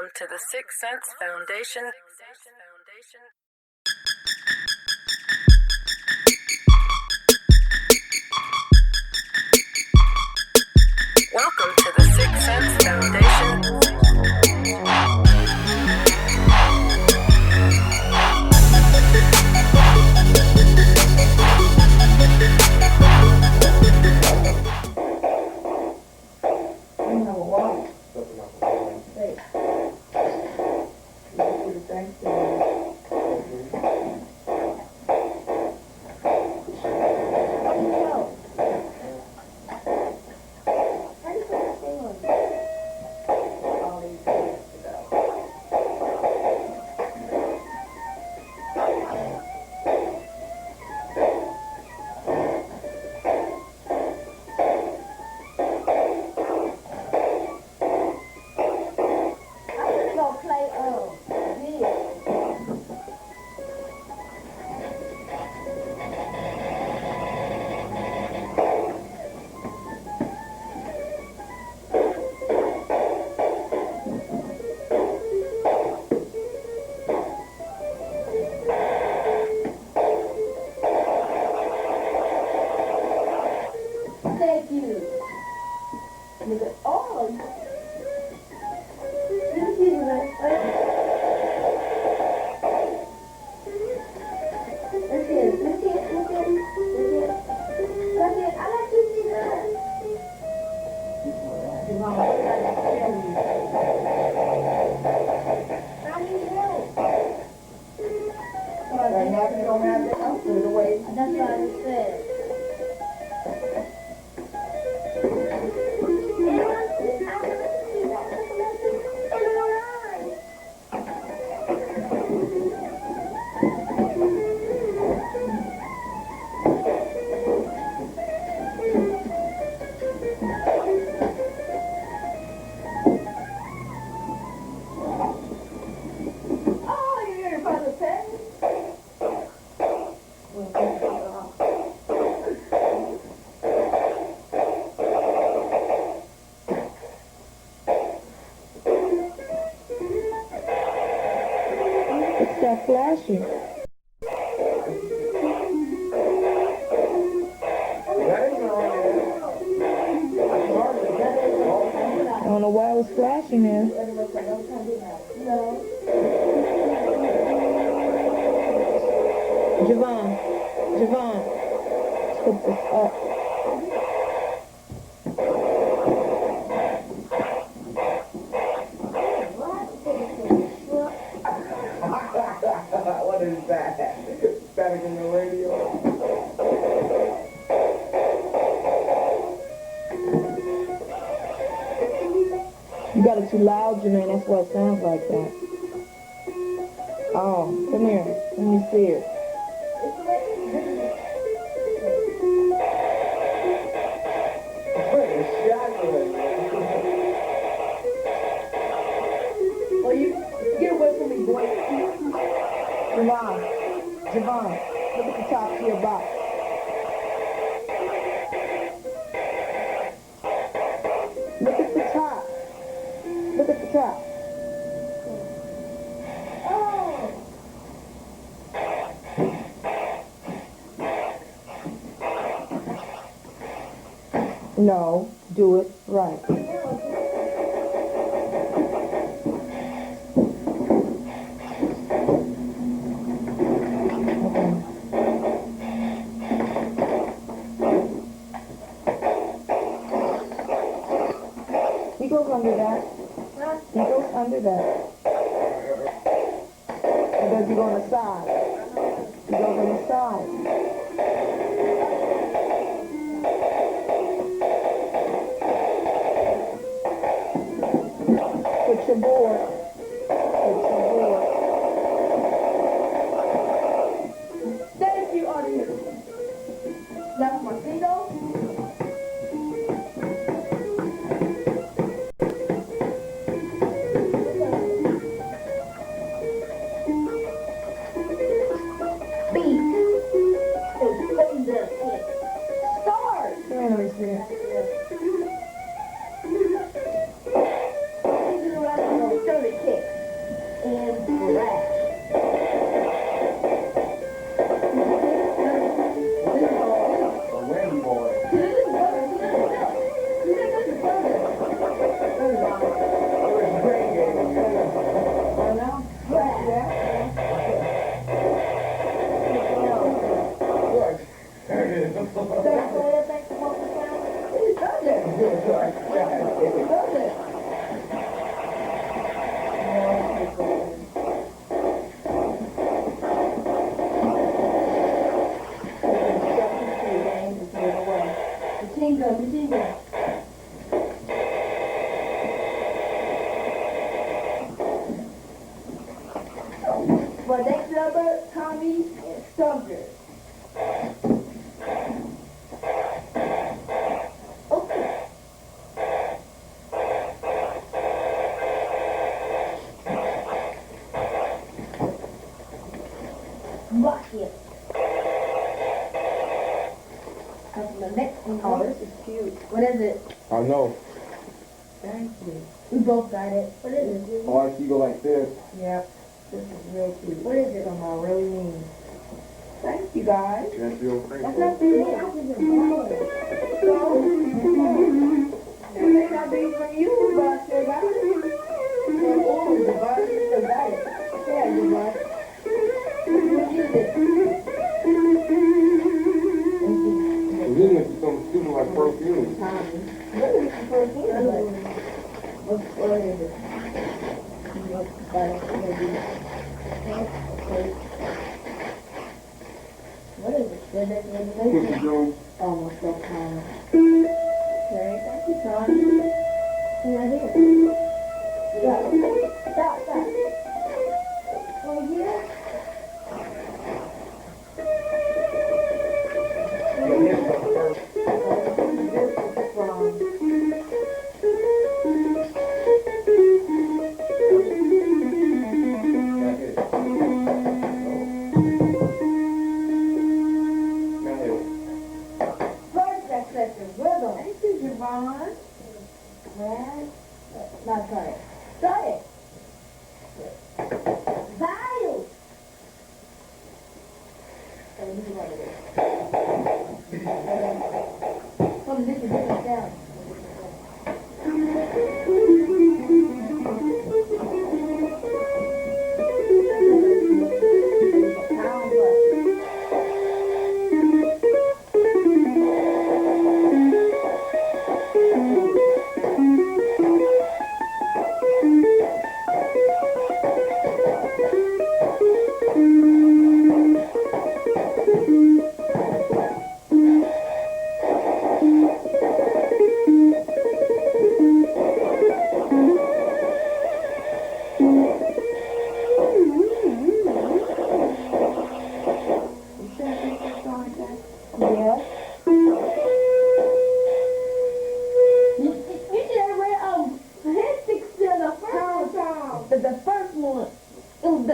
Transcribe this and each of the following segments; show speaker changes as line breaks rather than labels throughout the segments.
Welcome to the Sixth Sense Foundation. Welcome to the Sixth Sense Foundation.
Flashing. I don't know why it was flashing there. Javon, let's put this up.
What is that? Static in the radio?
You got it too loud, Jermaine. That's why it sounds like that. Oh, come here. Let me see it.
Well, you get away from me, boy.
Javon, look at the top of your box. Look at the top. Look at the top.
Oh!
No, do it right. He goes under that. He goes under that. Or does he go on the side? He goes on the side. Put your board.
Thank you, audience. That's my single.
Let me see it.
Tommy and Sugar. Okay. Bucket. That's the next one.
Oh, this is cute.
What is it?
I know.
Thank you.
We both got it. What is it?
Oh, I see you go like this.
Yep. This is real cute.
What is it?
Something I really mean. Thank you, guys.
That's your thing.
That's not for me. I was just borrowing.
It may not be for you, but I still got it. Oh, the bus still got it. Yeah, the bus.
What is it?
This is something stupid like perfume.
Tommy. What is the perfume? What is it?
What is it?
Pussy Jones.
Oh, my stuff, Tommy.
Okay, thank you, Tommy. And I think stop. Over here.
But here's the first.
This is from
Not it. Not it.
First, that's the rhythm.
Thank you, Javon.
Man, not try it. Try it. Vinyl. Oh, this is what it is. From this is different sound. The first one, it was the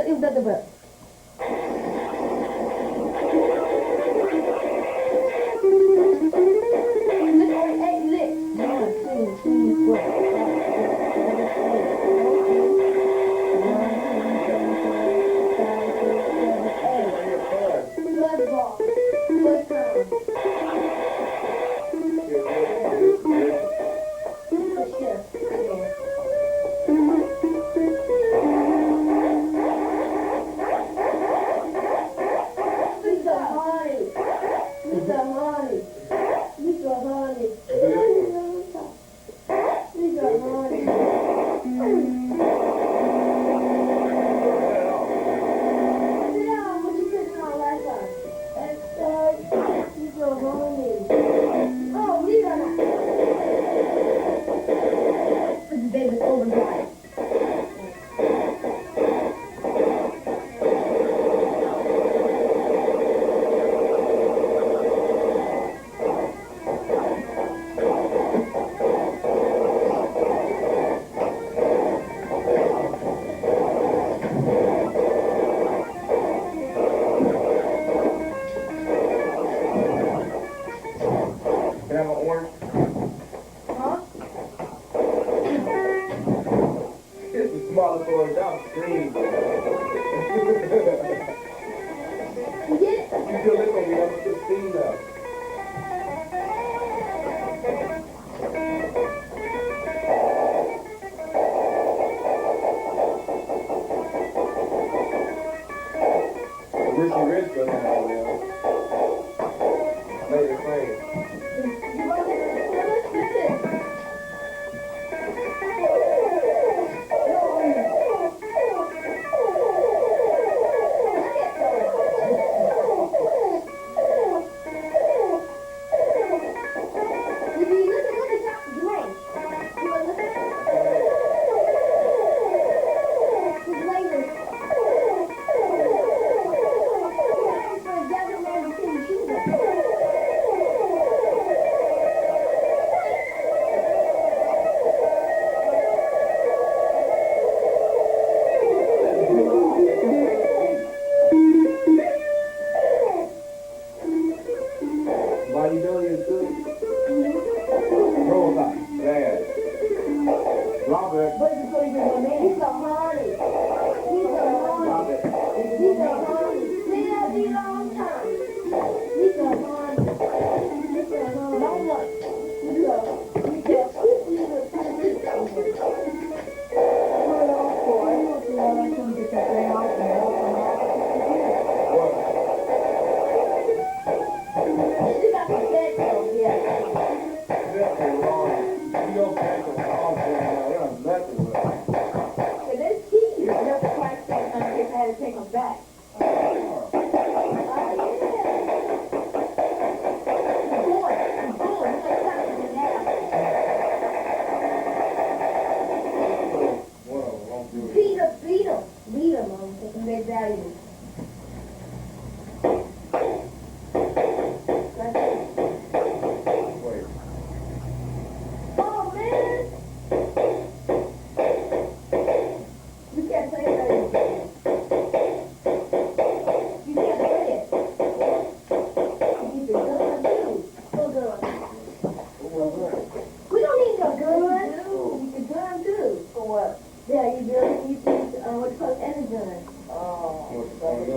Yeah, you do it. You think what's called energy.
Oh,
Oh, no.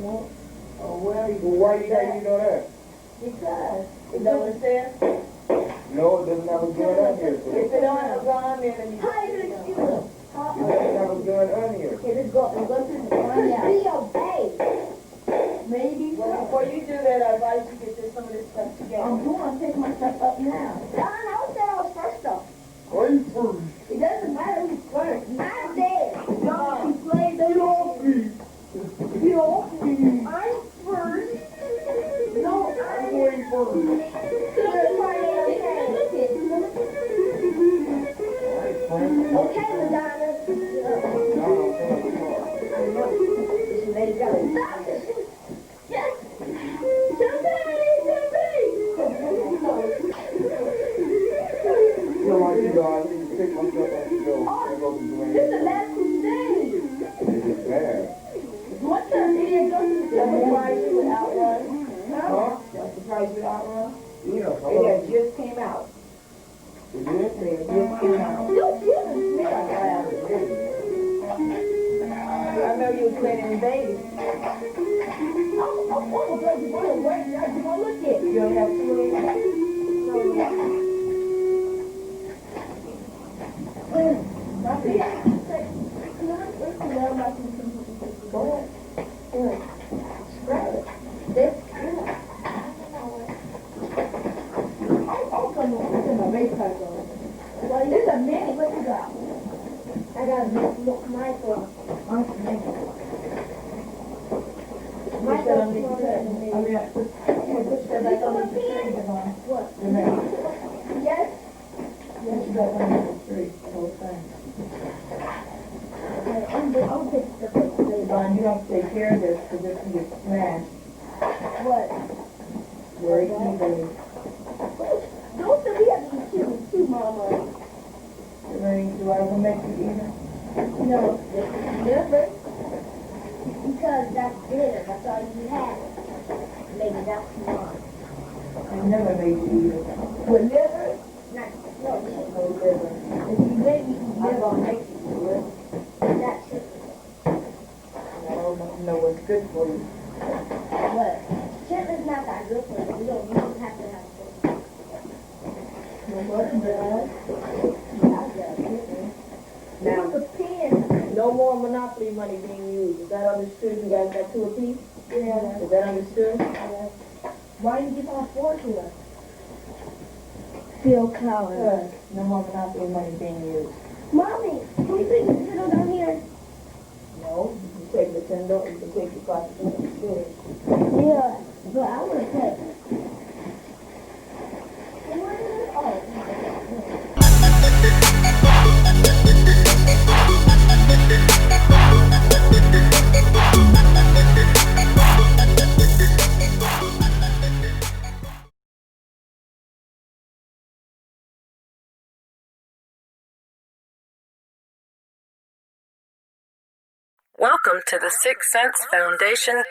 No,
oh, well,
Well, why you how you know that?
because
Is that what it says?
No, it doesn't have a gun on here. So
If it don't have a gun, then you
how you gonna excuse them?
it doesn't have a gun on here.
Okay, let's go to the find out. Be obeyed. Maybe
Well,
so.
before you do that, I advise you get some of this stuff together.
I'm going to take my stuff up now. Don, I was there I was first off.
Why you first?
It doesn't matter who's first. Not there. No, he played the
Get off me! Get off me!
I'm first. No,
I'm way first.
Okay, Madonna. Lady got it. Yes. Somebody.
You know what you got? I need to take myself out the door. I go to Dwayne.
This is the last crusade.
It is bad.
What the idiot goes to
That surprised you with Outrun?
Huh?
That surprised you with Outrun?
Yeah.
It had just came out.
It did?
It had just came out.
You kidding me?
That's why I was ready. I know you was playing in Vegas.
Oh, but you want to work, you want to look at it.
You don't have two of these?
Not yet.
Go ahead.
Grab it. This, oh, come on. It's in my race car going. Well, this is a minute. What you got? I got a micro.
Push that underneath the tree. I mean, push that back underneath the tree, Devon.
What? Yes?
Push that underneath the tree, the whole thing.
I'll take the thing.
Devon, you have to take care of this because it can get smashed
What?
very easily.
Don't be having to shoot, Mama.
You ready? Do I ever make you eat it?
No. Never. Because that's glitter. That's all you have. Maybe that's mine.
I never made you eat it.
With liver? No.
No liver.
If you make me eat
I'm
liver,
gonna make you do it.
that's it.
And I don't know what's good for you.
What? Chitter's not that good for you. You don't have to have it.
No butter does.
Now, the pen.
No more Monopoly money being used. Is that understood? You guys got two apiece?
Yeah.
Is that understood?
Why you give all four to us? Phil Collins.
No more Monopoly money being used.
Mommy, can you bring the fiddle down here?
No, you can take the $10, you can take your pocket money.
Yeah, but I want to take.
Welcome to the Sixth Sense Foundation.